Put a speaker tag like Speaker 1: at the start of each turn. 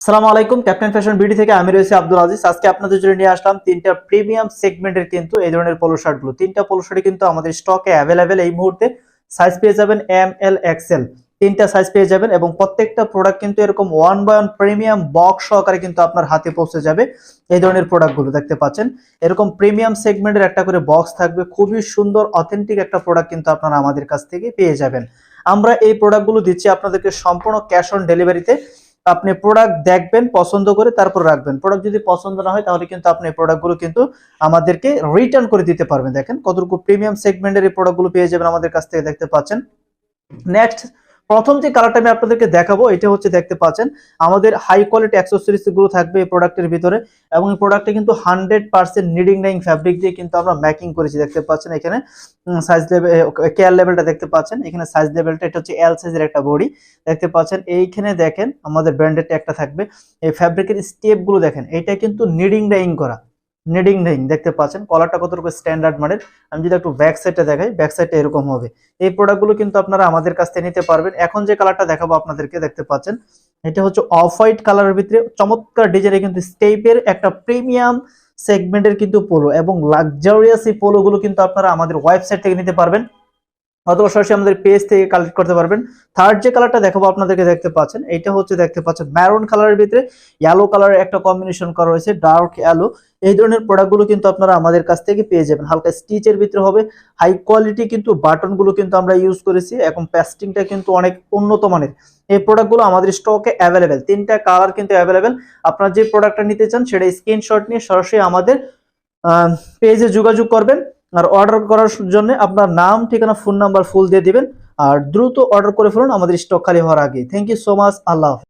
Speaker 1: আসসালামু আলাইকুম, captain fashion BD থেকে আমি রয়েছে আব্দুল আজিজ। আজকে আপনাদের জন্য নিয়ে আসলাম তিনটা প্রিমিয়াম সেগমেন্টের কিন্তু এই ধরনের পোলো শার্টগুলো। তিনটা পোলো শার্টই কিন্তু আমাদের স্টকে অ্যাভেলেবেল এই মুহূর্তে। সাইজ পেয়ে যাবেন এম, এল, এক্সেল, তিনটা সাইজ পেয়ে যাবেন এবং প্রত্যেকটা প্রোডাক্ট কিন্তু এরকম 1 বাই 1 প্রিমিয়াম বক্স সহকারে কিন্তু আপনার হাতে পৌঁছে যাবে। এই ধরনের প্রোডাক্টগুলো দেখতে পাচ্ছেন, এরকম প্রিমিয়াম সেগমেন্টের একটা করে বক্স থাকবে। খুবই সুন্দর অথেন্টিক একটা প্রোডাক্ট কিন্তু আপনারা আমাদের কাছ থেকে পেয়ে যাবেন। আমরা এই প্রোডাক্টগুলো দিচ্ছি আপনাদেরকে সম্পূর্ণ ক্যাশ অন ডেলিভারিতে। আপনি প্রোডাক্ট দেখবেন, পছন্দ করে তারপর রাখবেন। প্রোডাক্ট যদি পছন্দ না হয় তাহলে কিন্তু আপনি প্রোডাক্টগুলো কিন্তু আমাদেরকে রিটার্ন করে দিতে পারবেন। দেখেন কতটুকু প্রিমিয়াম সেগমেন্টের এই প্রোডাক্টগুলো পেয়ে যাবেন আমাদের কাছ থেকে, দেখতে পাচ্ছেন। নেক্সট, প্রথম যে কালারটা আমি আপনাদেরকে দেখাবো এটা হচ্ছে, দেখতে পাচ্ছেন আমাদের হাই কোয়ালিটি অ্যাক্সেসরিজ গুলো থাকবে এই প্রোডাক্টের ভিতরে এবং এই প্রোডাক্টটা কিন্তু 100% নিডিং ডাইং ফ্যাব্রিক দিয়ে কিন্তু আমরা মেকিং করেছি। দেখতে পাচ্ছেন এখানে সাইজ লেভেল, কেয়ার লেভেলটা দেখতে পাচ্ছেন এখানে। সাইজ লেভেলটা এটা হচ্ছে এল সাইজের একটা বডি, দেখতে পাচ্ছেন। এইখানে দেখেন আমাদের ব্র্যান্ডেড একটা থাকবে। এই ফ্যাব্রিকের স্টেপ গুলো দেখেন, এটা কিন্তু নিডিং ডাইং করা, নিডিং ডাইং দেখতে পাচ্ছেন। কলারটা কতটুকু স্ট্যান্ডার্ড মানের। আমি যদি একটু ব্যাক সাইডটা দেখাই, ব্যাক সাইডটা এরকম হবে। এই প্রোডাক্টগুলো কিন্তু আপনারা আমাদের কাছ থেকে নিতে পারবেন। এখন যে কালারটা দেখাবো আপনাদেরকে, দেখতে পাচ্ছেন এটা হচ্ছে অফ হোয়াইট কালারের ভিতরে চমৎকার ডিজাইনে কিন্তু স্টেপের একটা প্রিমিয়াম সেগমেন্টের কিন্তু পোলো এবং লাক্সারিয়াস এই পোলোগুলো কিন্তু আপনারা আমাদের ওয়েবসাইট থেকে নিতে পারবেন অথবা সরাসরি আমাদের পেজ থেকে কালেক্ট করতে পারবেন। থার্ড যে কালারটা দেখাবো আপনাদেরকে, দেখতে পাচ্ছেন এটা হচ্ছে, দেখতে পাচ্ছেন ম্যারুন কালারের ভিতরে ইয়েলো কালারের একটা কম্বিনেশন করা হয়েছে, ডার্ক ইয়েলো। এই ধরনের প্রোডাক্টগুলো কিন্তু আপনারা আমাদের কাছ থেকে পেয়ে যাবেন। হালকা স্টিচের ভিতরে হবে, হাই কোয়ালিটি কিন্তু বাটনগুলো কিন্তু আমরা ইউজ করেছি এবং প্যাস্টিংটা কিন্তু অনেক উন্নত মানের। এই প্রোডাক্টগুলো আমাদের স্টকে অ্যাভেলেবেল, তিনটা কালার কিন্তু অ্যাভেলেবেল। আপনারা যে প্রোডাক্টটা নিতে চান সেটা স্ক্রিনশট নিয়ে সরাসরি আমাদের পেজে যোগাযোগ করবেন। আর অর্ডার করার জন্য আপনার নাম, ঠিকানা, ফোন নাম্বার ফুল দিয়ে দিবেন। আর দ্রুত অর্ডার করে ফেলুন আমাদের স্টক খালি হওয়ার আগে। Thank you so much. আল্লাহ হাফেজ।